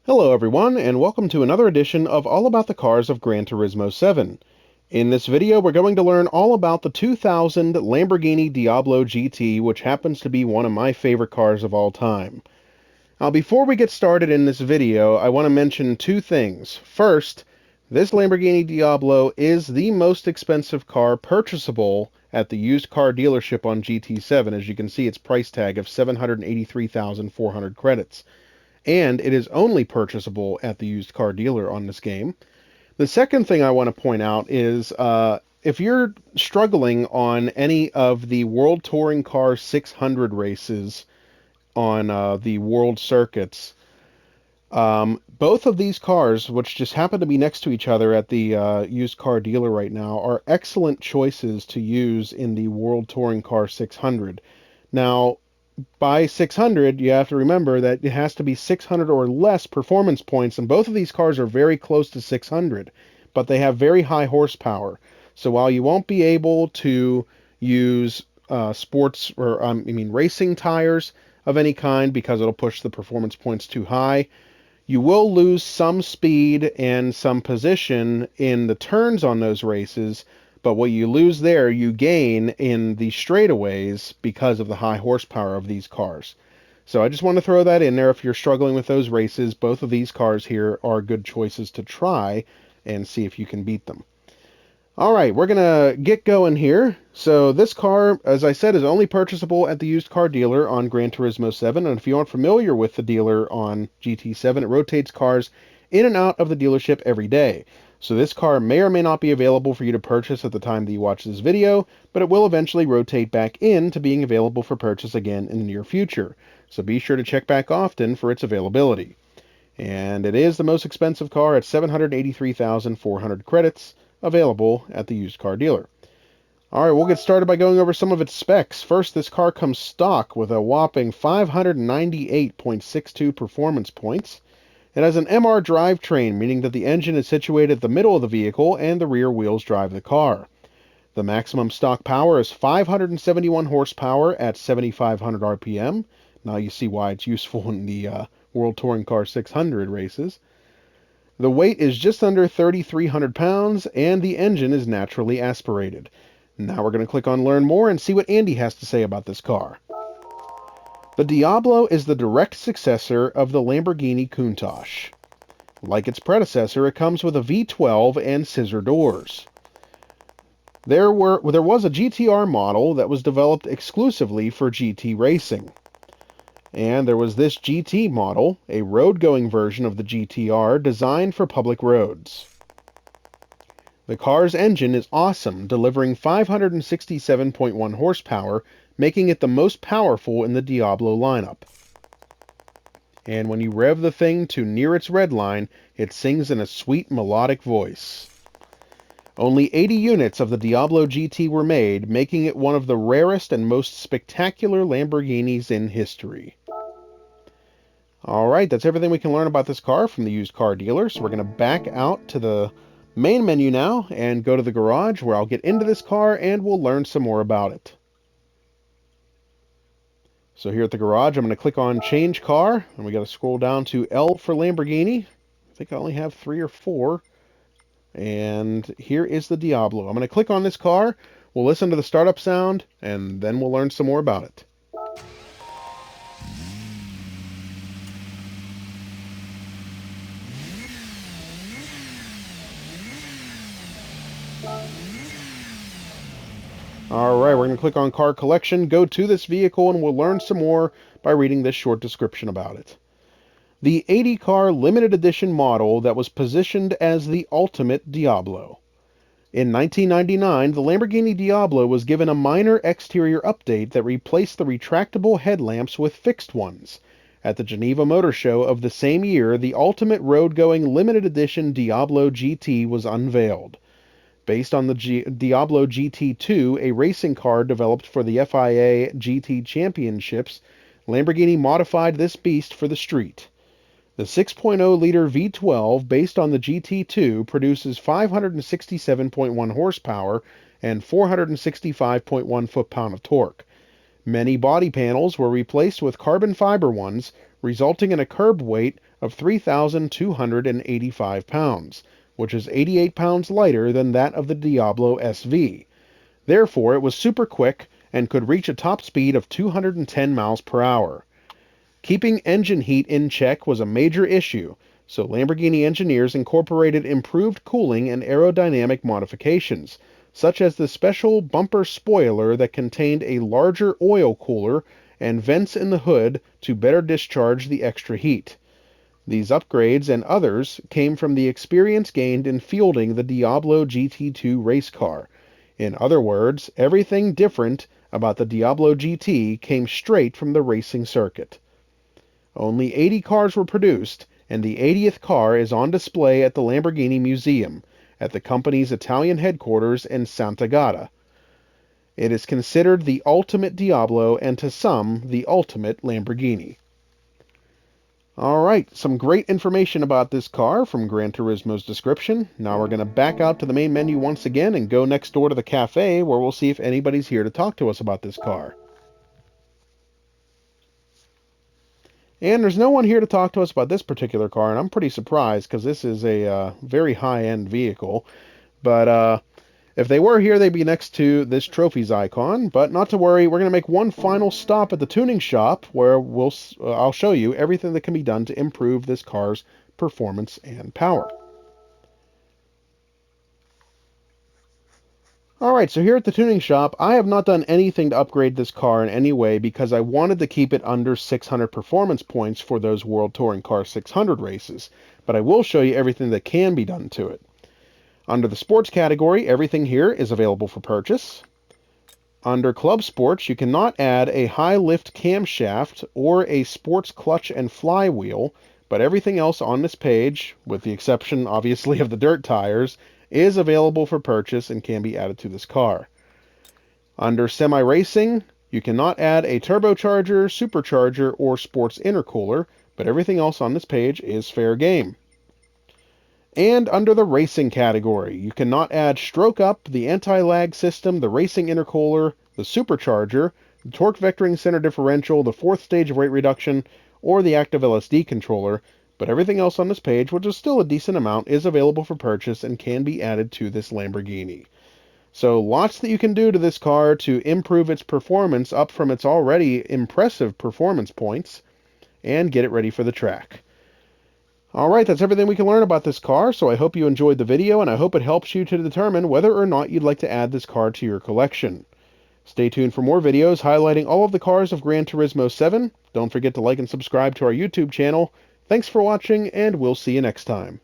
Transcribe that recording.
Hello everyone, and welcome to another edition of All About the Cars of Gran Turismo 7. In this video, we're going to learn all about the 2000 Lamborghini Diablo GT, which happens to be one of my favorite cars of all time. Now, before we get started in this video, I want to mention two things. First, this Lamborghini Diablo is the most expensive car purchasable at the used car dealership on GT7. As you can see, its price tag of 783,400 credits. And it is only purchasable at the used car dealer on this game. The second thing I want to point out is if you're struggling on any of the World Touring Car 600 races on the world circuits, both of these cars, which just happen to be next to each other at the used car dealer right now, are excellent choices to use in the World Touring Car 600. Now, by 600, you have to remember that it has to be 600 or less performance points, and both of these cars are very close to 600, but they have very high horsepower. So while you won't be able to use sports or racing tires of any kind because it'll push the performance points too high, you will lose some speed and some position in the turns on those races, but what you lose there, you gain in the straightaways because of the high horsepower of these cars. So I just want to throw that in there. If you're struggling with those races, both of these cars here are good choices to try and see if you can beat them. All right, we're going to get going here. So this car, as I said, is only purchasable at the used car dealer on Gran Turismo 7. And if you aren't familiar with the dealer on GT7, it rotates cars in and out of the dealership every day. So this car may or may not be available for you to purchase at the time that you watch this video, but it will eventually rotate back into being available for purchase again in the near future. So be sure to check back often for its availability. And it is the most expensive car at 783,400 credits, available at the used car dealer. All right, we'll get started by going over some of its specs. First, this car comes stock with a whopping 598.62 performance points. It has an MR drivetrain, meaning that the engine is situated at the middle of the vehicle and the rear wheels drive the car. The maximum stock power is 571 horsepower at 7,500 RPM. Now you see why it's useful in the World Touring Car 600 races. The weight is just under 3,300 pounds, and the engine is naturally aspirated. Now we're going to click on Learn More and see what Andy has to say about this car. The Diablo is the direct successor of the Lamborghini Countach. Like its predecessor, it comes with a V12 and scissor doors. There was a GTR model that was developed exclusively for GT racing. And there was this GT model, a road-going version of the GTR designed for public roads. The car's engine is awesome, delivering 567.1 horsepower, making it the most powerful in the Diablo lineup. And when you rev the thing to near its red line, it sings in a sweet melodic voice. Only 80 units of the Diablo GT were made, making it one of the rarest and most spectacular Lamborghinis in history. All right, that's everything we can learn about this car from the used car dealer. So we're going to back out to the main menu now and go to the garage where I'll get into this car and we'll learn some more about it. So here at the garage, I'm going to click on Change Car, and we got to scroll down to L for Lamborghini. I think I only have 3 or 4. And here is the Diablo. I'm going to click on this car, we'll listen to the startup sound, and then we'll learn some more about it. Alright, we're going to click on Car Collection, go to this vehicle, and we'll learn some more by reading this short description about it. The 80 car limited edition model that was positioned as the ultimate Diablo. In 1999, the Lamborghini Diablo was given a minor exterior update that replaced the retractable headlamps with fixed ones. At the Geneva Motor Show of the same year, the ultimate road-going limited edition Diablo GT was unveiled. Based on the Diablo GT2, a racing car developed for the FIA GT Championships, Lamborghini modified this beast for the street. The 6.0-liter V12, based on the GT2, produces 567.1 horsepower and 465.1 foot-pound of torque. Many body panels were replaced with carbon fiber ones, resulting in a curb weight of 3,285 pounds, which is 88 pounds lighter than that of the Diablo SV. Therefore, it was super quick and could reach a top speed of 210 miles per hour. Keeping engine heat in check was a major issue, so Lamborghini engineers incorporated improved cooling and aerodynamic modifications, such as the special bumper spoiler that contained a larger oil cooler and vents in the hood to better discharge the extra heat. These upgrades and others came from the experience gained in fielding the Diablo GT2 race car. In other words, everything different about the Diablo GT came straight from the racing circuit. Only 80 cars were produced, and the 80th car is on display at the Lamborghini Museum, at the company's Italian headquarters in Sant'Agata. It is considered the ultimate Diablo, and to some, the ultimate Lamborghini. Alright, some great information about this car from Gran Turismo's description. Now we're going to back out to the main menu once again and go next door to the cafe, where we'll see if anybody's here to talk to us about this car. And there's no one here to talk to us about this particular car, and I'm pretty surprised because this is a very high-end vehicle. But if they were here, they'd be next to this trophies icon. But not to worry, we're going to make one final stop at the tuning shop where I'll show you everything that can be done to improve this car's performance and power. Alright, so here at the tuning shop, I have not done anything to upgrade this car in any way because I wanted to keep it under 600 performance points for those World Touring Car 600 races. But I will show you everything that can be done to it. Under the sports category, everything here is available for purchase. Under Club Sports, you cannot add a high lift camshaft or a sports clutch and flywheel, but everything else on this page, with the exception obviously of the dirt tires, is available for purchase and can be added to this car. Under semi-racing, you cannot add a turbocharger, supercharger, or sports intercooler, but everything else on this page is fair game. And under the racing category, you cannot add stroke up, the anti-lag system, the racing intercooler, the supercharger, the torque vectoring center differential, the fourth stage of weight reduction, or the active LSD controller, but everything else on this page, which is still a decent amount, is available for purchase and can be added to this Lamborghini. So lots that you can do to this car to improve its performance up from its already impressive performance points and get it ready for the track. Alright, that's everything we can learn about this car, so I hope you enjoyed the video, and I hope it helps you to determine whether or not you'd like to add this car to your collection. Stay tuned for more videos highlighting all of the cars of Gran Turismo 7. Don't forget to like and subscribe to our YouTube channel. Thanks for watching, and we'll see you next time.